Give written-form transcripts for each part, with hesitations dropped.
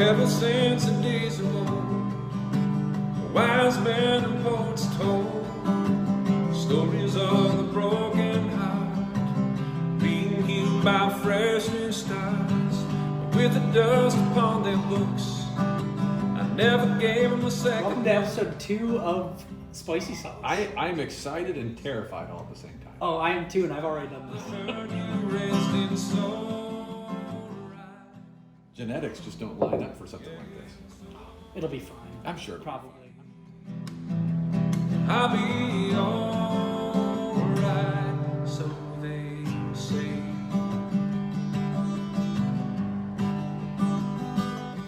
ever since the days of old. Wise men and poets told stories of the broken heart being healed by fresh new stars. With the dust upon their books, I never gave them a second. Welcome to episode 2 of Spicy Sauce. I'm excited and terrified all at the same time. Oh, I am too, and I've already done this. Heard you rest in soul. Genetics just don't line up for something like this. It'll be fine. I'm sure. Probably. I'll be alright, so they say.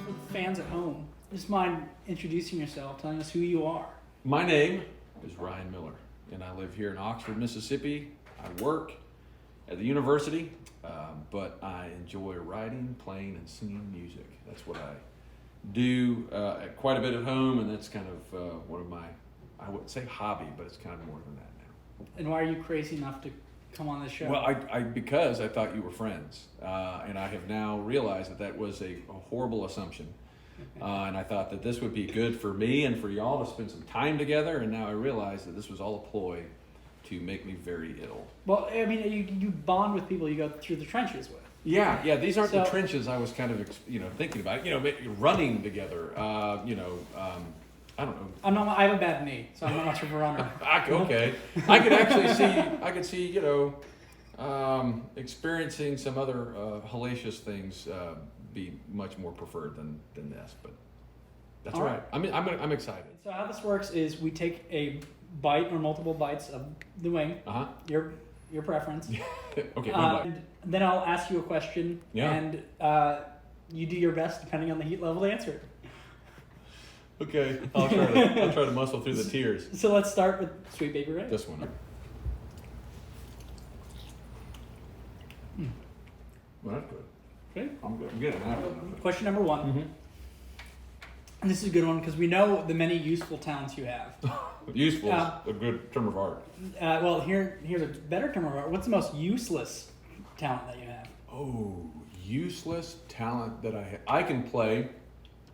For the fans at home, just mind introducing yourself, telling us who you are. My name is Ryan Miller, and I live here in Oxford, Mississippi. I work at the university, but I enjoy writing, playing, and singing music. That's what I do quite a bit at home, and that's kind of one of my, I wouldn't say hobby, but it's kind of more than that now. And why are you crazy enough to come on this show? Well, because I thought you were friends, and I have now realized that was a horrible assumption. And I thought that this would be good for me and for y'all to spend some time together, and now I realize that this was all a ploy to make me very ill. Well, I mean, you bond with people you go through the trenches with. Yeah, these aren't the So- trenches I was kind of, thinking about. Running together, I don't know. I have a bad knee, so I'm not much of a runner. Okay, I could actually see, experiencing some other hellacious things be much more preferred than this, but that's All all right. I'm excited. So how this works is we take a bite or multiple bites of the wing, your preference. Okay. Bye. And then I'll ask you a question, Yeah. and you do your best depending on the heat level to answer it. Okay. I'll try to muscle through the tears. So let's start with Sweet Baby Ray. This one. Well, that's good. Okay. I'm good. I'm getting that one. Question number 1. Mm-hmm. And this is a good one because we know the many useful talents you have. Useful is a good term of art. Well, here's a better term of art. What's the most useless talent that you have? Oh, useless talent that I have. I can play.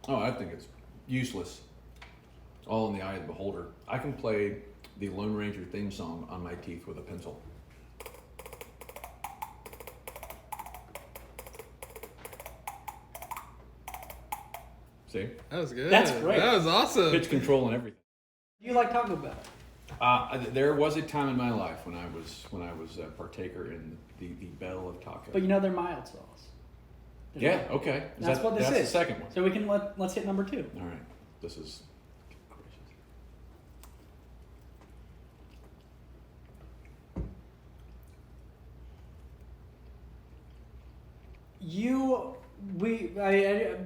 Oh, I think it's useless. All in the eye of the beholder. I can play the Lone Ranger theme song on my teeth with a pencil. See? That was good. That's great. That was awesome. Pitch control and everything. Do you like Taco Bell? There was a time in my life when I was a partaker in the Bell of Taco. But they're mild sauce. They're Yeah. mild. Okay. That's what this that's is. the second one. So we can let's hit number 2. All right. This is gracious.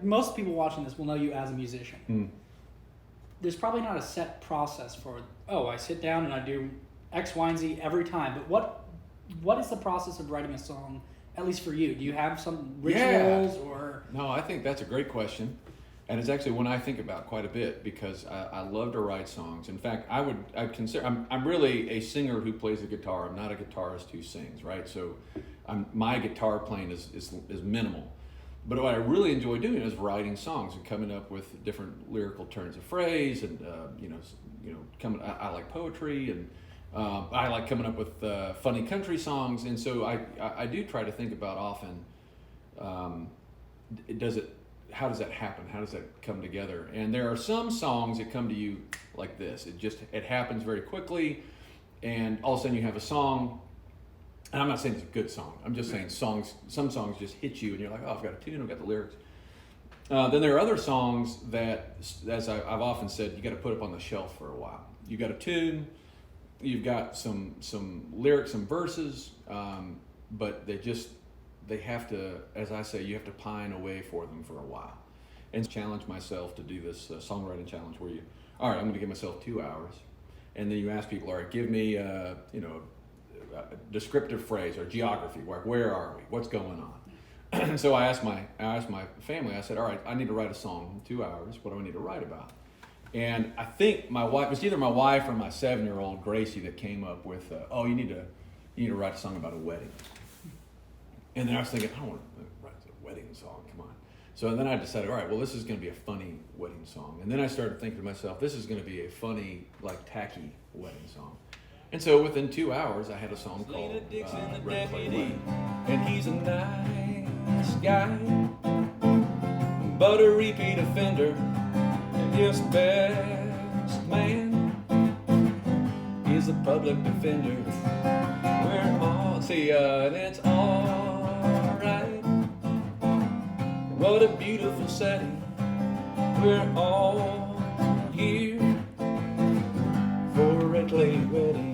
Most people watching this will know you as a musician. Hmm. There's probably not a set process for, I sit down and I do X, Y, and Z every time. But what is the process of writing a song, at least for you? Do you have some rituals or? No, I think that's a great question. And it's actually one I think about quite a bit because I love to write songs. In fact, I'd consider, I'm really a singer who plays the guitar. I'm not a guitarist who sings, right? So my guitar playing is minimal. But what I really enjoy doing is writing songs and coming up with different lyrical turns of phrase, and I like poetry, and I like coming up with funny country songs, and so I do try to think about often. How does that happen? How does that come together? And there are some songs that come to you like this. It happens very quickly, and all of a sudden you have a song. And I'm not saying it's a good song. I'm just saying some songs just hit you and you're like, oh, I've got a tune, I've got the lyrics. Then there are other songs that, as I've often said, you got to put up on the shelf for a while. You got a tune, you've got some lyrics, some verses, but they have to, as I say, you have to pine away for them for a while. And challenge myself to do this songwriting challenge where all right, I'm going to give myself 2 hours. And then you ask people, all right, give me, a descriptive phrase or geography. Where are we? What's going on? And so I asked my family. I said, "All right, I need to write a song in 2 hours. What do I need to write about?" And I think my wife, it was either my wife or my 7-year-old Gracie that came up with, you need to write a song about a wedding. And then I was thinking, I don't want to write a wedding song. Come on. So then I decided, all right, well, this is going to be a funny wedding song. And then I started thinking to myself, this is going to be a funny, like tacky wedding song. And so within 2 hours, I had a song called Red Clay Wedding. And he's a nice guy, but a repeat offender. And his best man is a public defender. We're all, and it's all right. What a beautiful setting. We're all here for a red clay wedding.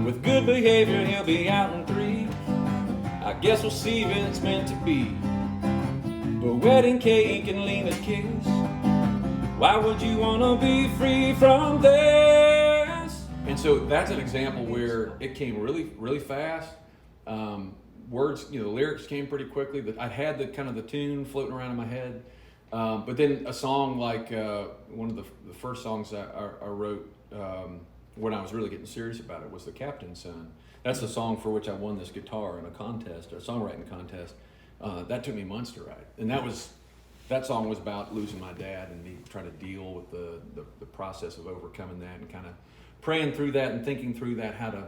With good behavior, he'll be out in 3. I guess we'll see if it's meant to be. But wedding cake and Lena's kiss. Why would you want to be free from this? And so that's an example where it came really, really fast. Words, the lyrics came pretty quickly. But I had the kind of the tune floating around in my head. But then a song like one of the first songs I wrote when I was really getting serious about it was The Captain's Son. That's the song for which I won this guitar in a contest, a songwriting contest. That took me months to write. And that song was about losing my dad and me trying to deal with the process of overcoming that and kind of praying through that and thinking through that, how to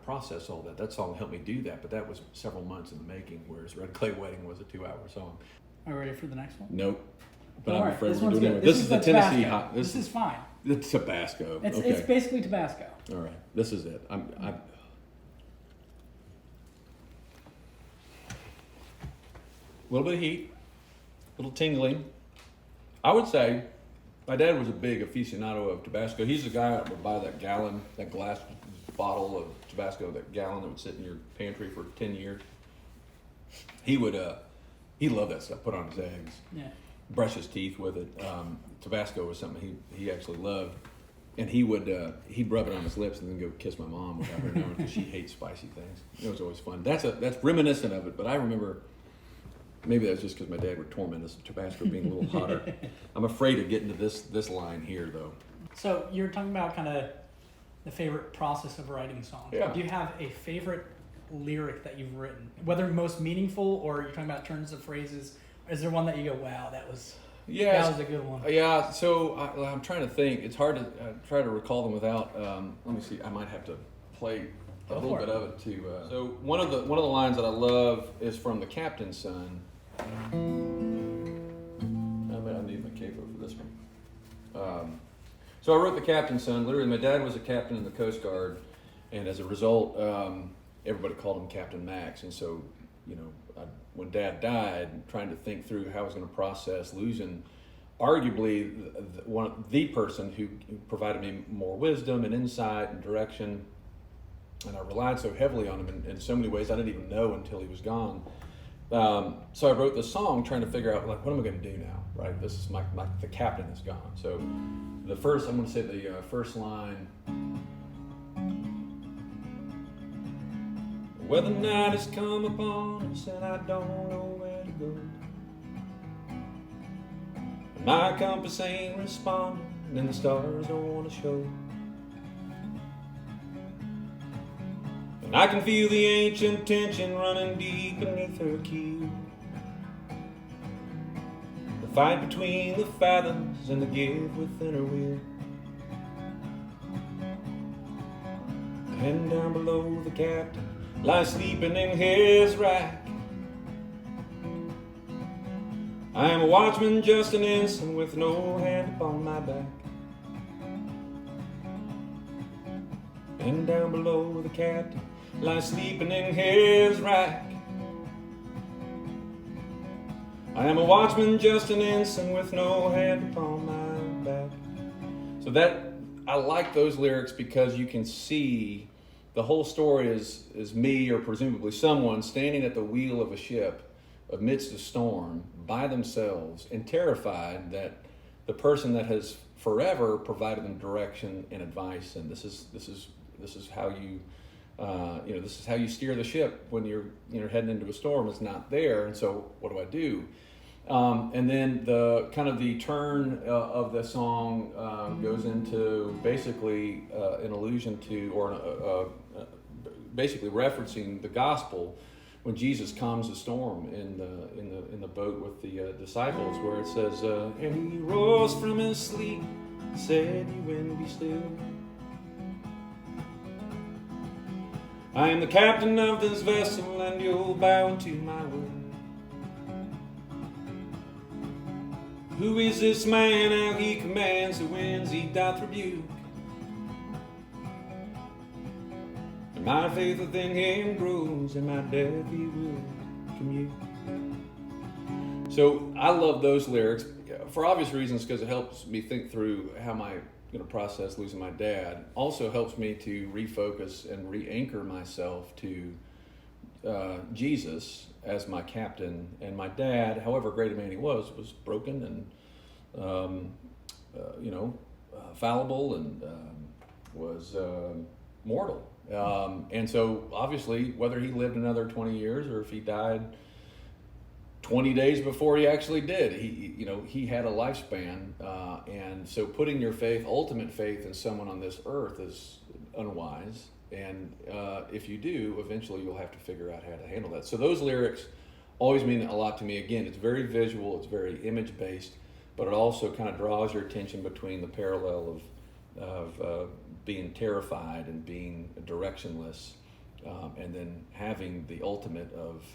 process all that. That song helped me do that, but that was several months in the making, whereas Red Clay Wedding was a 2-hour song. Are you ready for the next one? Nope. But All I'm right, afraid this we're one's doing good. it. This is the Tennessee Tabasco. hot. This is fine. It's Tabasco. It's Okay. it's basically Tabasco. All right. This is it. I'm a little bit of heat, a little tingling. I would say my dad was a big aficionado of Tabasco. He's the guy that would buy that glass bottle of Tabasco, that gallon that would sit in your pantry for 10 years. He would, he loved that stuff, put on his eggs, brush his teeth with it. Tabasco was something he actually loved. And he'd rub it on his lips and then go kiss my mom without her knowing because she hates spicy things. It was always fun. That's reminiscent of it, but I remember, maybe that's just because my dad would torment us with Tabasco being a little hotter. I'm afraid of getting to this line here, though. So you're talking about kind of the favorite process of writing songs. Yeah. Do you have a favorite lyric that you've written, whether most meaningful or you're talking about turns of phrases? Is there one that you go, wow, that was a good one? Yeah, so I'm trying to think. It's hard to try to recall them without. Let me see. I might have to play a little bit of it too. So one of the lines that I love is from The Captain's Son. I need my capo for this one. So I wrote The Captain's Son. Literally, my dad was a captain in the Coast Guard, and as a result, everybody called him Captain Max. And so, when Dad died, trying to think through how I was going to process losing, arguably the person who provided me more wisdom and insight and direction, and I relied so heavily on him in so many ways I didn't even know until he was gone. So I wrote this song trying to figure out, what am I going to do now, right? This is the captain is gone. So I'm going to say the first line. Well, the night has come upon us and I don't know where to go. My compass ain't responding and the stars don't want to show. And I can feel the ancient tension running deep beneath her keel. The fight between the fathoms and the give within her will. And down below the captain lies sleeping in his rack. I am a watchman, just an ensign with no hand upon my back. And down below the captain lies sleeping in his rack. I am a watchman, just an ensign with no hand upon my back. So I like those lyrics because you can see the whole story is me, or presumably someone, standing at the wheel of a ship amidst a storm by themselves and terrified that the person that has forever provided them direction and advice, and this is how you this is how you steer the ship when you're heading into a storm, is not there. And so what do? And then the kind of the turn of the song goes into basically an allusion to, or basically referencing the gospel, when Jesus calms the storm in the boat with the disciples, where it says, "And he rose from his sleep, said, 'You wind, be still. I am the captain of this vessel, and you'll bow to my will. Who is this man? How he commands the winds, he doth rebuke. And my faith within him grows, and my death he will commute." So I love those lyrics for obvious reasons, because it helps me think through how am I going to process losing my dad. Also helps me to refocus and re-anchor myself to Jesus as my captain, and my dad, however great a man he was broken and fallible, and was mortal. And so obviously, whether he lived another 20 years or if he died 20 days before he actually did, he had a lifespan, and so putting your ultimate faith in someone on this earth is unwise. And if you do, eventually you'll have to figure out how to handle that. So those lyrics always mean a lot to me. Again, it's very visual, it's very image-based, but it also kind of draws your attention between the parallel of being terrified and being directionless, and then having the ultimate of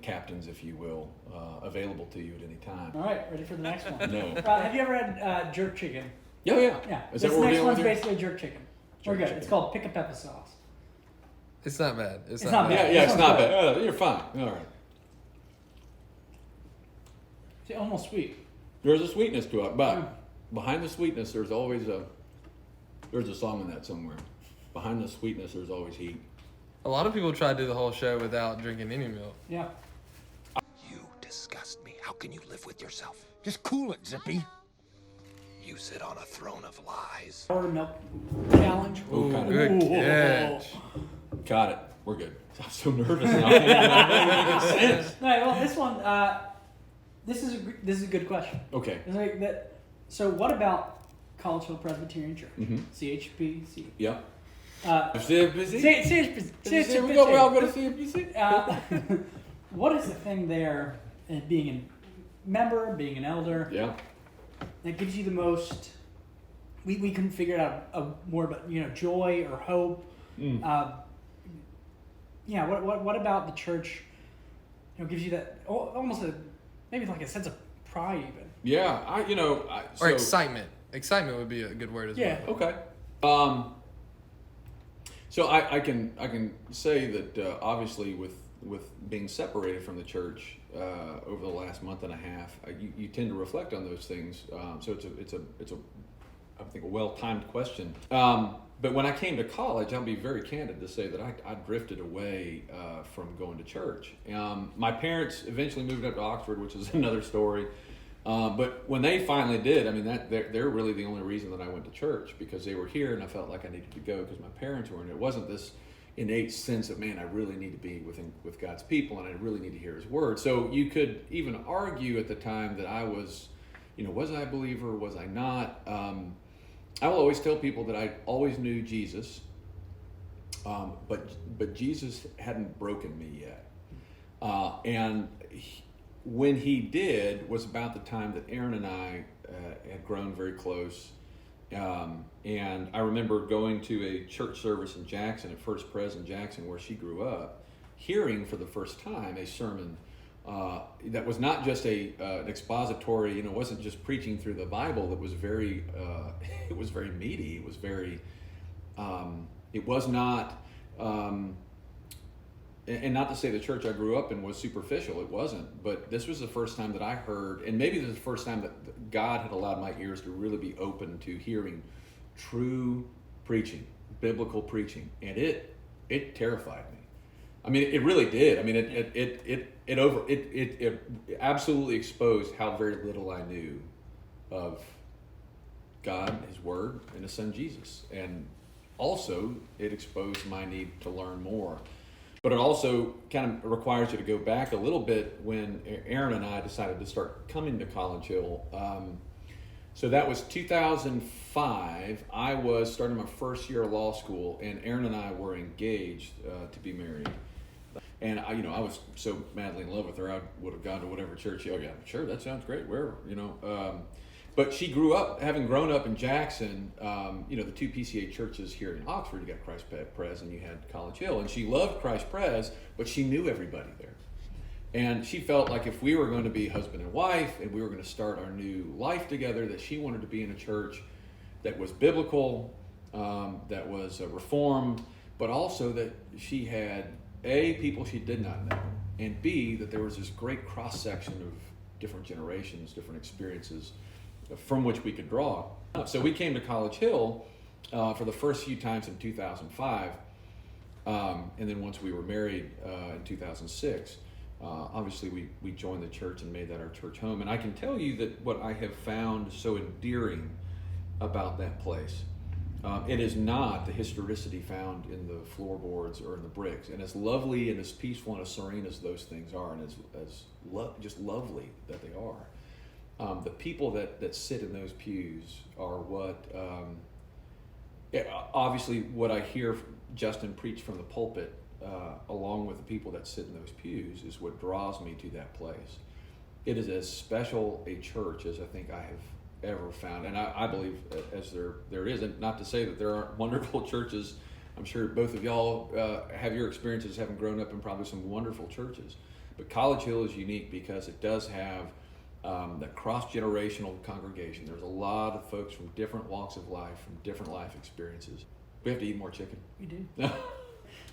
captains, if you will, available to you at any time. All right, ready for the next one? No. Have you ever had jerk chicken? Yeah. Yeah. Is This that what we're next dealing one's with here? basically jerk chicken. We're Jerk good. chicken. It's called pick a pepper sauce. It's not bad. It's It's not not bad. bad. Yeah, it's This not one's bad. You're fine. All right. It's almost sweet. There's a sweetness to it, but behind the sweetness, there's always there's a song in that somewhere. Behind the sweetness, there's always heat. A lot of people try to do the whole show without drinking any milk. Yeah. You disgust me. How can you live with yourself? Just cool it, Zippy. You sit on a throne of lies. Sour milk challenge. Ooh, kind of. Good Ooh. catch. Got it. We're good. I'm so nervous now. It doesn't make sense. All right. Well, this one. This is a good question. Okay. It's like that. So, what about College Hill Presbyterian Church? Mhm. CHPC. Yep. CHPC. Here we go. We all go to CFPC. What is the thing there, being a member, being an elder, Yeah. that gives you the most? We couldn't figure it out a word, but joy or hope. Mm. What about the church? Gives you that almost maybe like a sense of pride even. Yeah. Or excitement. Excitement would be a good word as Yeah. well. Okay. So I can say that obviously with being separated from the church over the last month and a half, you tend to reflect on those things. So it's a I think a well-timed question. But when I came to college, I'll be very candid to say that I drifted away from going to church. My parents eventually moved up to Oxford, which is another story. But when they finally did, I mean, they're really the only reason that I went to church, because they were here and I felt like I needed to go because my parents were, and it wasn't this innate sense of, man, I really need to be with God's people and I really need to hear His word. So you could even argue at the time that I was, was I a believer? Was I not? I will always tell people that I always knew Jesus, but Jesus hadn't broken me yet. When He did was about the time that Aaron and I had grown very close. And I remember going to a church service in Jackson, at First Pres in Jackson, where she grew up, hearing for the first time a sermon that was not just an expository, it wasn't just preaching through the Bible. That was very, it was very meaty. It was very, it was not, and not to say the church I grew up in was superficial, it wasn't, but this was the first time that I heard, and maybe this is the first time that God had allowed my ears to really be open to hearing true preaching, biblical preaching, and it terrified me. I mean, it really did. I mean, it absolutely exposed how very little I knew of God, His Word, and His Son Jesus, and also it exposed my need to learn more. But it also kind of requires you to go back a little bit when Aaron and I decided to start coming to College Hill. So that was 2005. I was starting my first year of law school, and Aaron and I were engaged to be married. And I was so madly in love with her, I would have gone to whatever church. Oh yeah, sure, that sounds great. Wherever, But she grew up, having grown up in Jackson. The two PCA churches here in Oxford. You got Christ Pres and you had College Hill, and she loved Christ Pres, but she knew everybody there. And she felt like if we were going to be husband and wife and we were going to start our new life together, that she wanted to be in a church that was biblical, that was reformed, but also that she had A, people she did not know, and B, that there was this great cross-section of different generations, different experiences from which we could draw. So we came to College Hill for the first few times in 2005, and then once we were married in 2006, obviously we joined the church and made that our church home. And I can tell you that what I have found so endearing about that place, it is not the historicity found in the floorboards or in the bricks. And as lovely and as peaceful and as serene as those things are, and just lovely that they are, the people that sit in those pews are what, obviously what I hear Justin preach from the pulpit, along with the people that sit in those pews, is what draws me to that place. It is as special a church as I think I have ever found, and I believe as there is, and not to say that there aren't wonderful churches. I'm sure both of y'all have your experiences having grown up in probably some wonderful churches, but College Hill is unique because it does have that cross-generational congregation. There's a lot of folks from different walks of life, from different life experiences. We have to eat more chicken. We do.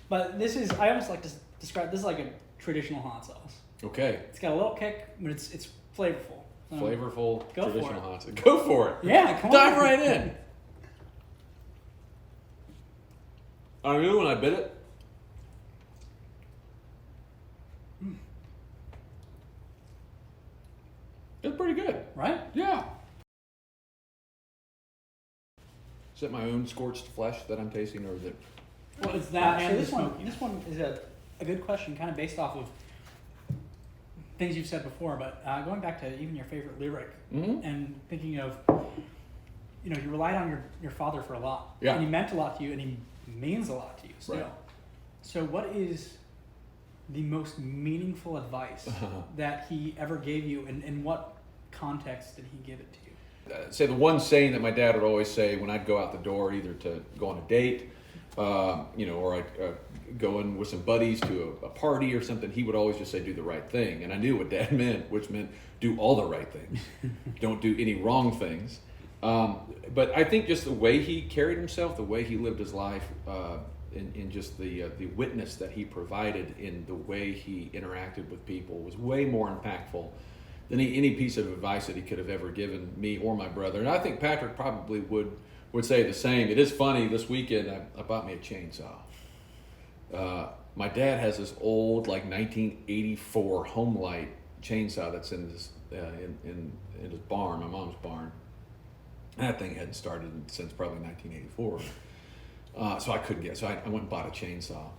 But this is, I almost like to describe this is like a traditional hot sauce. Okay. It's got a little kick, but it's flavorful. Flavorful, Go for traditional it. hot sauce. Go for it. Yeah, come on. Dive right in. I knew when I bit it. It's pretty good. Right? Yeah. Is it my own scorched flesh that I'm tasting, or is it? Well, it's that. And So the this one smoky. is a good question, kind of based off of things you've said before, but going back to even your favorite lyric and thinking of, you relied on your father for a lot. Yeah. And he meant a lot to you, and he means a lot to you still. Right. So what is the most meaningful advice that he ever gave you, and in what context did he give it to you? Say the one saying that my dad would always say when I'd go out the door, either to go on a date, or I'd go in with some buddies to a party or something, he would always just say, do the right thing. And I knew what Dad meant, which meant do all the right things. Don't do any wrong things. But I think just the way he carried himself, the way he lived his life, in just the witness that he provided in the way he interacted with people was way more impactful than any piece of advice that he could have ever given me or my brother. And I think Patrick probably would say the same. It is funny, this weekend I bought me a chainsaw. My dad has this old, like 1984 Homelight chainsaw that's in this in his barn, my mom's barn. That thing hadn't started since probably 1984. So I couldn't get. So I went and bought a chainsaw,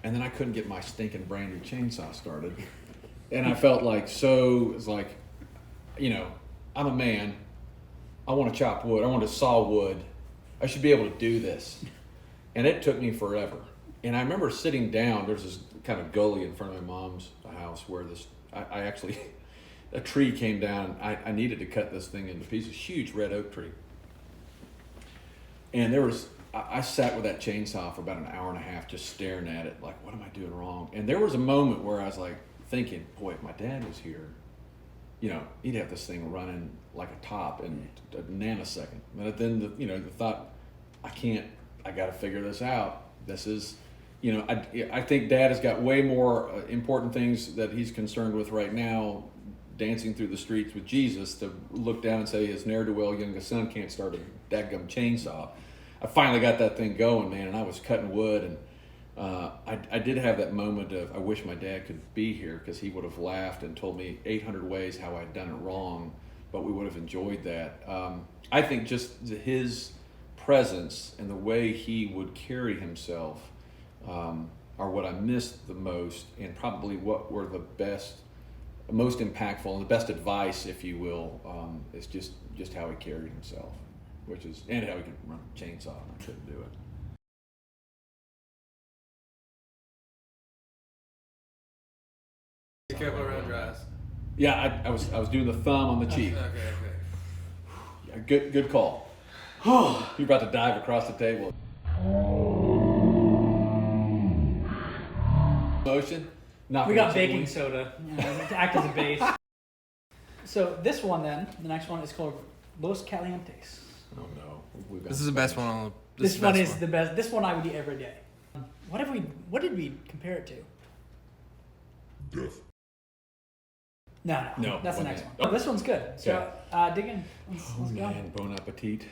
and then I couldn't get my stinking brand new chainsaw started. And I felt like it's like, I'm a man. I want to chop wood. I want to saw wood. I should be able to do this. And it took me forever. And I remember sitting down. There's this kind of gully in front of my mom's house where I actually, a tree came down. I needed to cut this thing into pieces. Huge red oak tree. And I sat with that chainsaw for about an hour and a half just staring at it like, what am I doing wrong? And there was a moment where I was like thinking, boy, if my dad was here, he'd have this thing running like a top in a nanosecond. But then the thought, I got to figure this out. This is, I think Dad has got way more important things that he's concerned with right now, dancing through the streets with Jesus, to look down and say his ne'er-do-well youngest son can't start a dadgum chainsaw. I finally got that thing going, man, and I was cutting wood, and I did have that moment of, I wish my dad could be here, because he would have laughed and told me 800 ways how I'd done it wrong, but we would have enjoyed that. I think just his presence and the way he would carry himself are what I missed the most, and probably what were the most impactful, and the best advice, if you will, is just how he carried himself, and how he could run a chainsaw, and I couldn't do it. Be careful around your eyes. Yeah, I was doing the thumb on the cheek. Okay. Yeah, good call. You're about to dive across the table. Motion. Not We got gonna baking win. soda to act as a base. So this one then, the next one is called Los Calientes. Oh no, we've got This is the best one on the. This one is the best. This one I would eat every day. What did we compare it to? Death. No, No, that's the wasn't next it? one. Oh, this one's good. So dig in. Let's Oh go. man, bon appetit.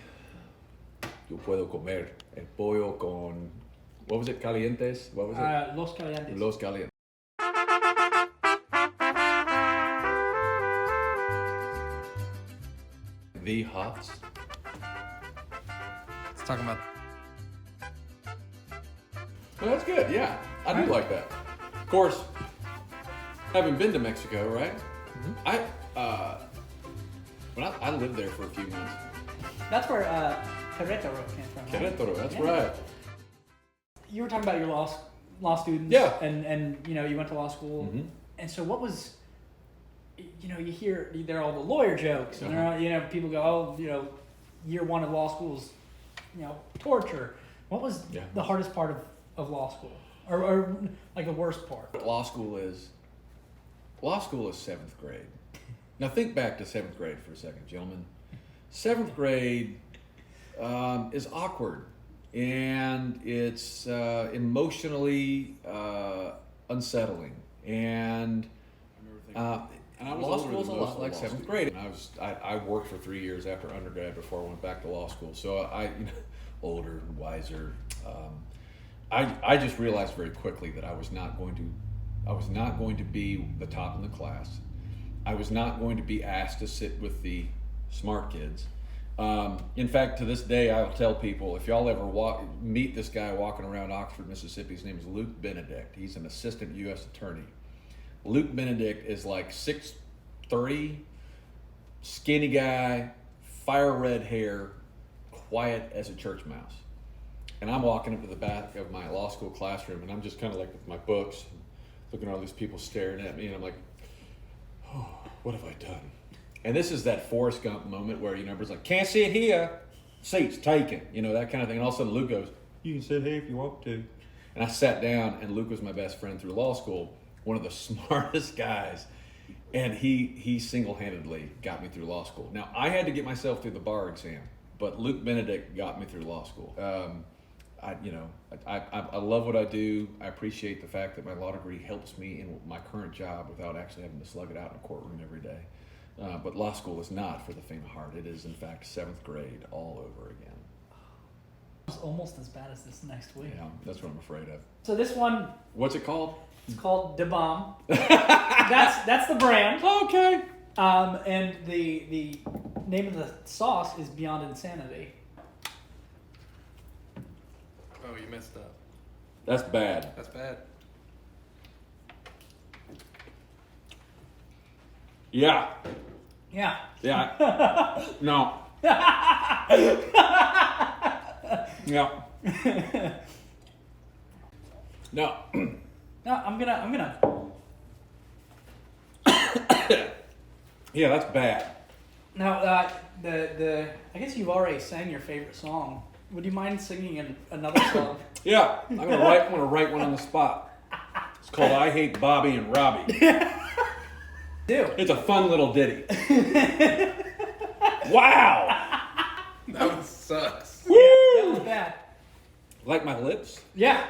Yo puedo comer el pollo con, what was it, calientes? What was it? Los Calientes. Los calientes. The Hots. Let's talk about. Well, that's good. Yeah, I do like that. Of course, having been to Mexico, right? I lived there for a few months. That's where Querétaro came from. right? Querétaro, that's Yeah. right. You were talking about your law students. Yeah. And you went to law school. Mhm. And so what was, you hear there are all the lawyer jokes, and Uh-huh. there are, people go, oh, year one of law school is, torture. What was Yeah. the hardest part of law school, or like the worst part? What law school is 7th grade. Now think back to 7th grade for a second, gentlemen. 7th grade is awkward, and it's emotionally unsettling, and law school is a lot like 7th grade. And I worked for 3 years after undergrad before I went back to law school, so I older and wiser. I just realized very quickly that I was not going to be the top in the class. I was not going to be asked to sit with the smart kids. In fact, to this day, I'll tell people, if y'all ever meet this guy walking around Oxford, Mississippi, his name is Luke Benedict. He's an assistant U.S. attorney. Luke Benedict is like 6'3", skinny guy, fire red hair, quiet as a church mouse. And I'm walking up to the back of my law school classroom, and I'm just kind of like with my books, looking at all these people staring at me, and I'm like, oh, what have I done? And this is that Forrest Gump moment where, everybody's like, can't sit here, seats taken, that kind of thing. And all of a sudden Luke goes, you can sit here if you want to. And I sat down, and Luke was my best friend through law school, one of the smartest guys. And he single-handedly got me through law school. Now, I had to get myself through the bar exam, but Luke Benedict got me through law school. I love what I do. I appreciate the fact that my law degree helps me in my current job without actually having to slug it out in a courtroom every day. But law school is not for the faint of heart. It is, in fact, 7th grade all over again. It's almost as bad as this next week. Yeah, that's what I'm afraid of. So this one, What's it called? it's called Da Bomb. That's the brand. Okay. And the name of the sauce is Beyond Insanity. Oh, you messed up. That's bad. That's bad. Yeah. Yeah. Yeah. No. Yeah. No. No, I'm gonna. Yeah, that's bad. Now, the I guess you've already sang your favorite song. Would you mind singing another song? Yeah, I'm gonna write one on the spot. It's called "I Hate Bobby and Robbie." Do. It's a fun little ditty. Wow. That one sucks. Woo! That was bad. Like my lips? Yeah.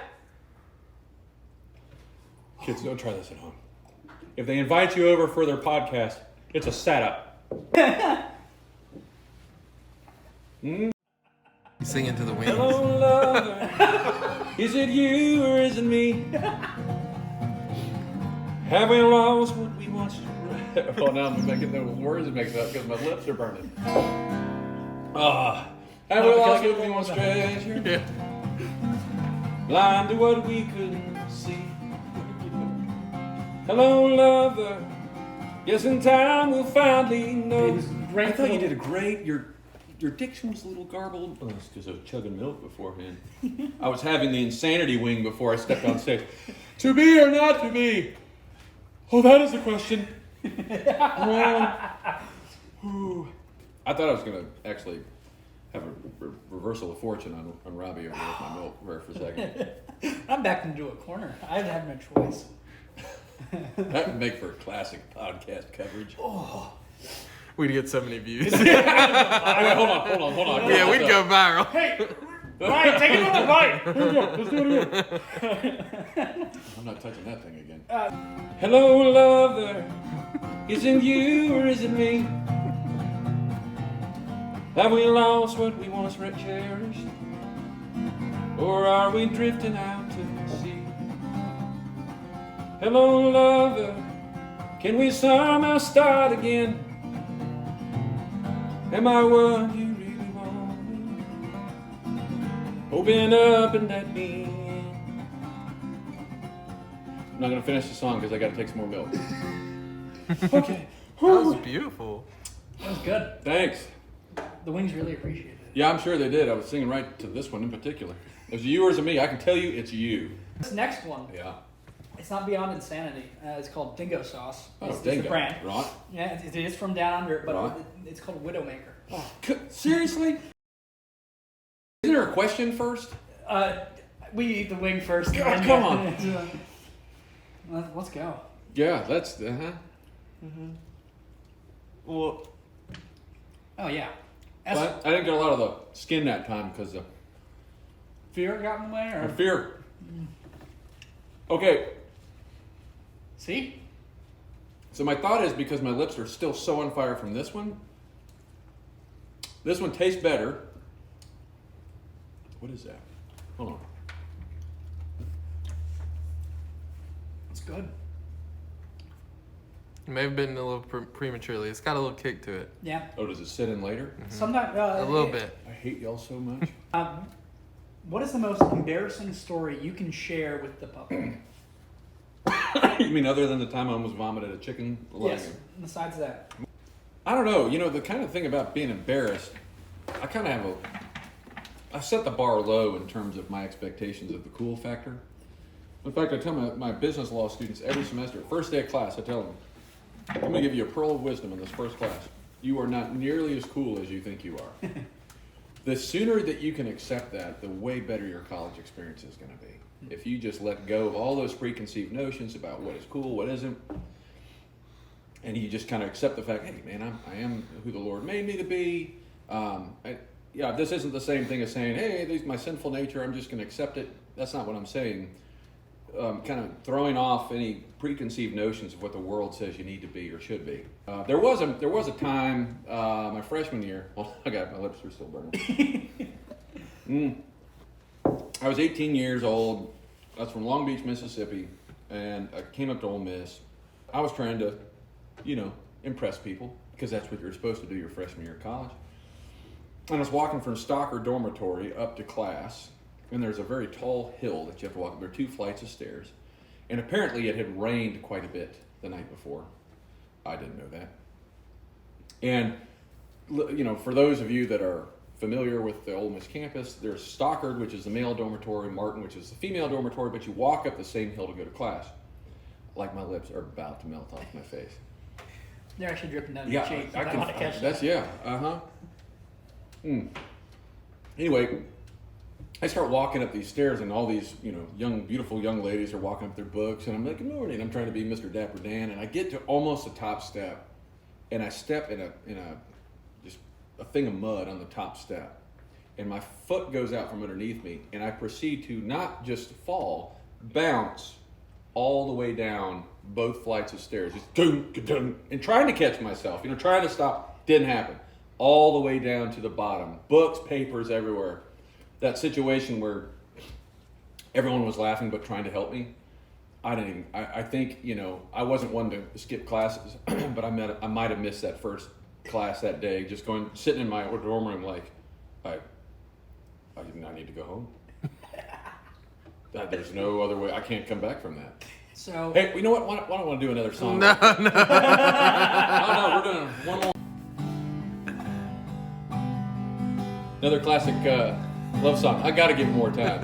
Kids, don't try this at home. If they invite you over for their podcast, it's a setup. You sing into the wind. Hello, lover. Is it you or is it me? Have we lost what we once to? Oh, now I'm making the words mixed up because my lips are burning. Have we lost what we once treasured? Yeah. Blind to what we couldn't see. Hello, lover. Guess in time we'll finally know. It was great I thought you for- did a great. Your diction was a little garbled. Oh, it's because I was chugging milk beforehand. I was having the insanity wing before I stepped on stage. To be or not to be? Oh, that is the question. Ooh. I thought I was going to actually have a reversal of fortune on Robbie over there with my milk for a second. I'm backed into a corner. I had no choice. That would make for a classic podcast coverage. We'd get so many views. Wait, hold on. Yeah, we'd go viral. Hey, Ryan, take another bite. Let's do it again. I'm not touching that thing again. Hello, lover. Is it you or is it me? Have we lost what we once cherished? Or are we drifting out to sea? Hello, lover. Can we somehow start again? Am I what you really want me? Open up and let me in. I'm not gonna finish the song because I gotta take some more milk. Okay. That was beautiful. That was good. Thanks. The Wings really appreciated it. Yeah, I'm sure they did. I was singing right to this one in particular. Is it you or is it me? I can tell you it's you. This next one, Yeah. it's not Beyond Insanity. It's called Dingo Sauce. Oh, It's Dingo. the brand. Right. Yeah, it is from down under, but Right. it's called Widowmaker. Oh, seriously? Isn't there a question first? We eat the wing first. God, and come on. Let's go. Yeah, that's Well, Oh yeah. But I didn't get a lot of the skin that time because of Fear got in the way, or fear. Okay, see? so my thought is because my lips are still so on fire from this one tastes better. What is that? Hold on. It's good. it may have been a little prematurely. It's got a little kick to it. Yeah. Oh, does it sit in later? Sometimes A little bit. I hate y'all so much. What is the most embarrassing story you can share with the public? You mean other than the time I almost vomited a chicken leg? Yes. Besides that, I don't know. You know, the kind of thing about being embarrassed, I kind of have I set the bar low in terms of my expectations of the cool factor. In fact, I tell my business law students every semester, first day of class, I tell them, I'm going to give you a pearl of wisdom in this first class. You are not nearly as cool as you think you are. The sooner that you can accept that, the way better your college experience is going to be. If you just let go of all those preconceived notions about what is cool, what isn't, and you just kind of accept the fact, hey, man, I am who the Lord made me to be. This isn't the same thing as saying, hey, this is my sinful nature, I'm just going to accept it. That's not what I'm saying. Kind of throwing off any preconceived notions of what the world says you need to be or should be. There was a time, my freshman year. Oh, my lips are still burning. I was 18 years old. I was from Long Beach, Mississippi, and I came up to Ole Miss. I was trying to, impress people because that's what you're supposed to do your freshman year of college. And I was walking from Stocker Dormitory up to class. And there's a very tall hill that you have to walk up. There are 2 flights of stairs. And apparently it had rained quite a bit the night before. I didn't know that. And, for those of you that are familiar with the Ole Miss campus, there's Stockard, which is the male dormitory, Martin, which is the female dormitory, but you walk up the same hill to go to class. Like my lips are about to melt off my face. they're actually dripping down Yeah, your cheeks. I I want to catch that's, that. Anyway, I start walking up these stairs, and all these, beautiful young ladies are walking up their books, and I'm like, good morning. I'm trying to be Mr. Dapper Dan, and I get to almost the top step, and I step in a thing of mud on the top step, and my foot goes out from underneath me, and I proceed to not just fall, bounce all the way down both flights of stairs, just dunk, and trying to catch myself, trying to stop, didn't happen. All the way down to the bottom, books, papers everywhere. That situation where everyone was laughing but trying to help me, I think, I wasn't one to skip classes, but I might have missed that first class that day, just sitting in my dorm room like, I need to go home. There's no other way. I can't come back from that. So, Hey, you know what? Why don't we do another song? No, No, we're doing one more. Another classic love song. I got to give it more time.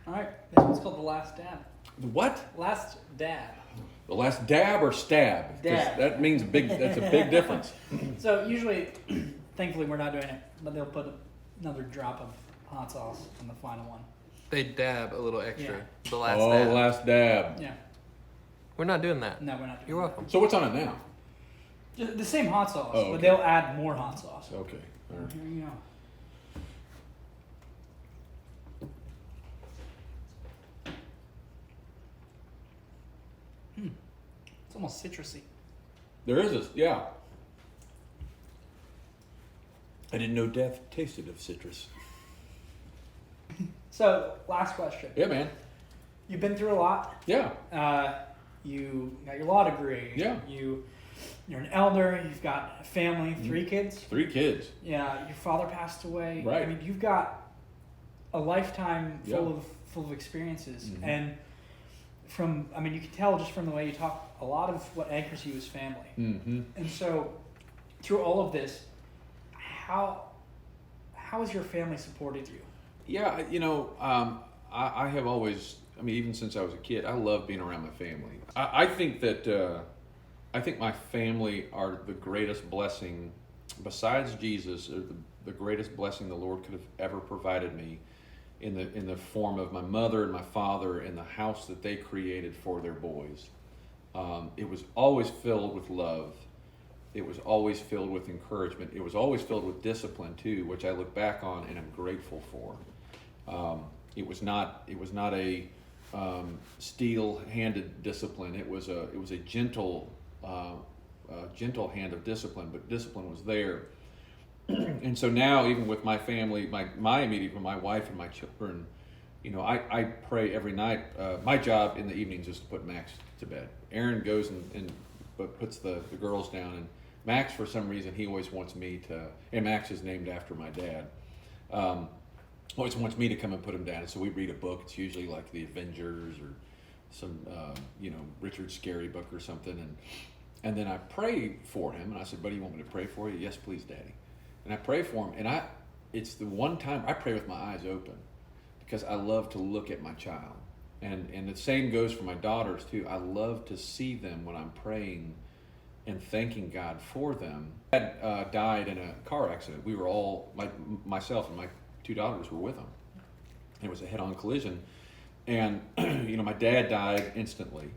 all right, this one's called last dab. The what? Last dab. The last dab or stab? 'Cause Dab. That means that's a big difference. So usually, thankfully, we're not doing it, but they'll put another drop of hot sauce on the final one. They dab a little extra. Yeah. The last Oh, dab. last dab. Yeah. We're not doing that. No, we're not doing You're that. welcome. So what's on it now? The same hot sauce, Oh, okay. but they'll add more hot sauce. Okay. All right. Here you go. It's almost citrusy. There is this, yeah. I didn't know death tasted of citrus. So, last question. Yeah, man. You've been through a lot. Yeah. You got your law degree. Yeah. You're an elder. You've got a family, 3 kids. 3 kids. Yeah. Your father passed away. Right. I mean, you've got a lifetime full Yeah. of experiences, Mhm. and you can tell just from the way you talk, a lot of what anchors you is family. Mm-hmm. And so, through all of this, how has your family supported you? Yeah, I have always, even since I was a kid, I love being around my family. I think that, I think my family are the greatest blessing, besides Jesus, the greatest blessing the Lord could have ever provided me in the form of my mother and my father and the house that they created for their boys. It was always filled with love. It was always filled with encouragement. It was always filled with discipline too, which I look back on and I'm grateful for. It was not a steel-handed discipline. It was a gentle hand of discipline, but discipline was there. And so now, even with my family, my immediate, my wife and my children, I pray every night. My job in the evenings is to put Max to bed. Aaron goes and puts the girls down, and Max, for some reason, he always wants me to, and Max is named after my dad, always wants me to come and put him down. And so we read a book. It's usually like The Avengers or some, Richard Scarry book or something. And then I pray for him, and I said, buddy, you want me to pray for you? Yes, please, Daddy. And I pray for him, and it's the one time I pray with my eyes open because I love to look at my child. And the same goes for my daughters too. I love to see them when I'm praying and thanking God for them. Dad died in a car accident. We were all, myself and my 2 daughters were with him. It was a head-on collision. And, my dad died instantly.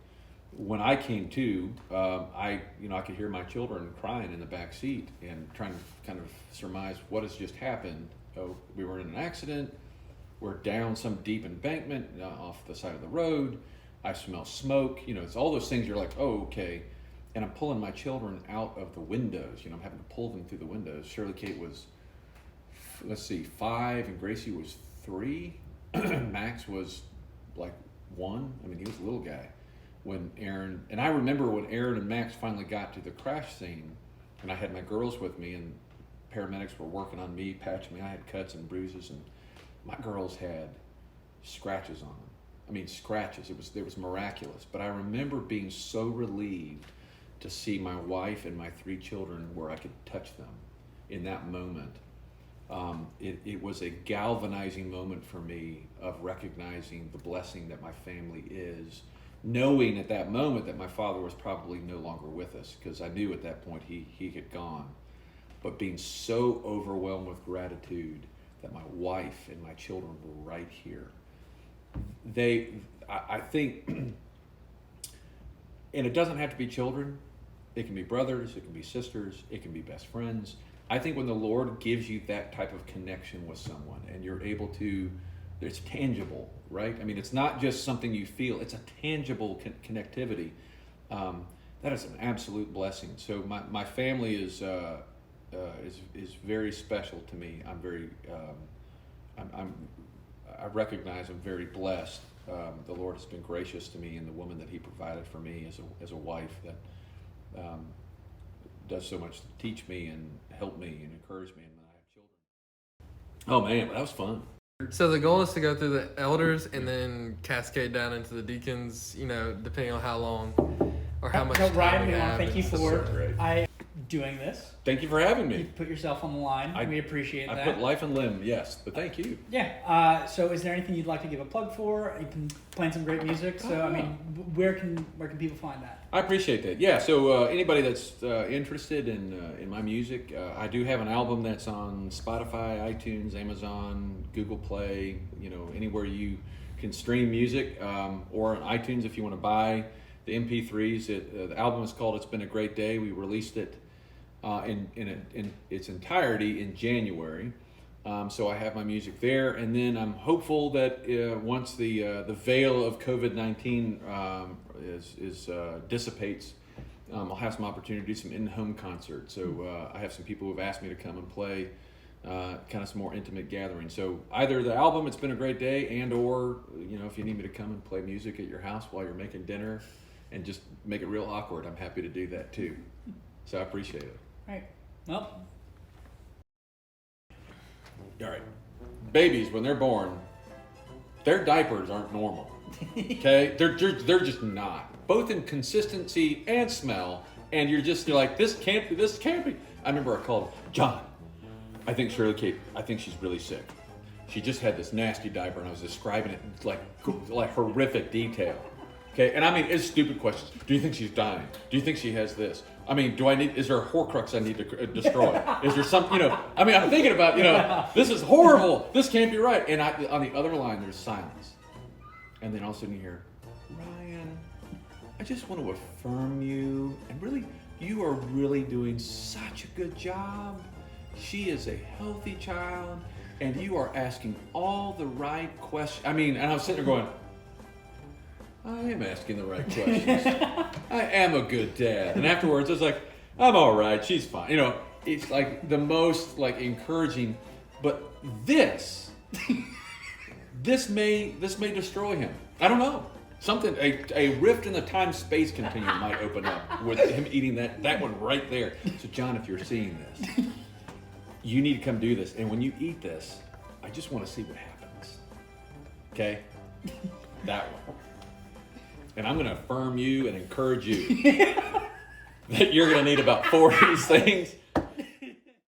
When I came to, I could hear my children crying in the back seat and trying to kind of surmise what has just happened. Oh, we were in an accident. We're down some deep embankment off the side of the road. I smell smoke. It's all those things you're like, oh, okay. And I'm pulling my children out of the windows. I'm having to pull them through the windows. Shirley Kate was, 5, and Gracie was 3. Max was like 1. He was a little guy. I remember when Aaron and Max finally got to the crash scene, and I had my girls with me, and paramedics were working on me, patching me. I had cuts and bruises, and my girls had scratches on them. Scratches. It was miraculous. But I remember being so relieved to see my wife and my 3 children where I could touch them in that moment. It was a galvanizing moment for me of recognizing the blessing that my family is, knowing at that moment that my father was probably no longer with us, because I knew at that point he had gone, but being so overwhelmed with gratitude that my wife and my children were right here. I think, and it doesn't have to be children. It can be brothers, it can be sisters, it can be best friends. I think when the Lord gives you that type of connection with someone and you're able to, it's tangible, right? It's not just something you feel, it's a tangible connectivity. That is an absolute blessing. So my family is very special to me. I'm very, I recognize I'm very blessed. The Lord has been gracious to me, and the woman that He provided for me as a wife that does so much to teach me and help me and encourage me when I have children. Oh man, that was fun. So the goal is to go through the elders and then cascade down into the deacons, depending on how long or how much time Ryan, we we want have. to thank you That's for so great. I doing this. Thank you for having You me. put yourself on the line. We appreciate I that. put life and limb, yes, but thank you. Yeah. So, is there anything you'd like to give a plug for? You can playing some great music. So, I mean, where can people find that? I appreciate that. Yeah. So anybody that's interested in my music, I do have an album that's on Spotify, iTunes, Amazon, Google Play. Anywhere you can stream music, or on iTunes if you want to buy the MP3s. The album is called "It's Been a Great Day." We released it in its entirety in January. So I have my music there, and then I'm hopeful that once the veil of COVID-19 dissipates, I'll have some opportunity to do some in-home concerts. So I have some people who have asked me to come and play kind of some more intimate gatherings. So either the album "It's Been a Great Day" or if you need me to come and play music at your house while you're making dinner and just make it real awkward, I'm happy to do that too. So I appreciate it. Right. Well. All right. Babies, when they're born, their diapers aren't normal. Okay? They're just not. Both in consistency and smell. And you're like, this can't be. I remember I called John. I think Shirley Kate, she's really sick. She just had this nasty diaper and I was describing it in like horrific detail. Okay? And I mean, it's stupid questions. Do you think she's dying? Do you think she has this? I mean, is there a Horcrux I need to destroy? Is there something, I'm thinking about, this is horrible. This can't be right. And on the other line, there's silence. And then all of a sudden you hear, Ryan, I just want to affirm you. And really, you are really doing such a good job. She is a healthy child. And you are asking all the right questions. And I was sitting there going, I am asking the right questions. I am a good dad. And afterwards, I was like, I'm all right. She's fine. It's like the most encouraging. But this may destroy him. I don't know. Something a rift in the time-space continuum might open up with him eating that one right there. So John, if you're seeing this, you need to come do this. And when you eat this, I just want to see what happens. Okay? That one. And I'm going to affirm you and encourage you that you're going to need about 4 of these things